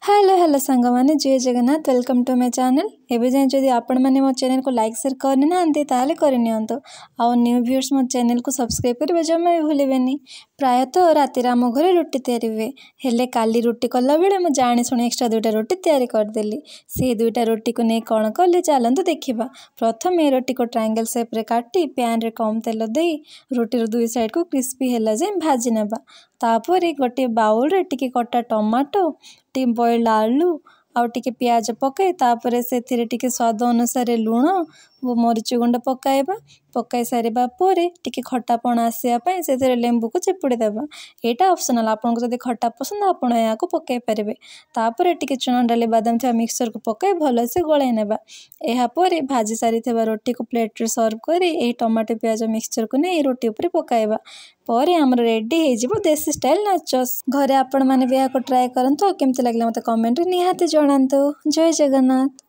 Hello hello सांग मैंने जय Jagannath welcome to my channel. एवं जाए जदि आपण मैंने मो चैनल को लाइक शेयर करनी ना ताले करनी आउ न्यू व्यूअर्स मो चैनल को सब्सक्राइब करेंगे जमा भी भूलें। प्रायतः राति आम घरे रुटी तैयारी हुए हेले काली रुटी कला बेले मुझे जानी शुणी एक्सट्रा दुईटा रुटी तैयारी करदेली। से दुईटा रुटी को नहीं कौन कली चलतु देखा। प्रथम ये रुटी को ट्रायंगल शेप रे काटी पैन रे कम तेल दे रुटीर दुई साइड को क्रिस्पी है जाए भाजी नेबा। तापर गोटे बाउल रे टिके कटा टमाटो टी बॉइल्ड आलू आउ टिके प्याज पकाई तापर से टिके स्वाद अनुसार लुण वो मरीच गुंड पकाइबा। पकाई सारिबा पोरे टिके खट्टापण आसापी से लेंबू को चिपुड़ी देबा। एटा ऑप्शनल आपको जब खट्टा पसंद आपण या पकाई पारे। तापर टिके चुना डाली बादाम था मिक्सचर को पकाई भल से गलाई नेबा। यापर भाजी सारी रोटी को प्लेट रे सर्व करी ए टमाटो प्याज मिक्सचर को नहीं रोटी ऊपर पकाइबा। पर आमर रेडी हो देसी स्टाइल नाचोस। घरे आपण मैंने भी ट्राए करंतु केमती लगे मत कमेंट निहाती जणांतु। जय जगन्नाथ।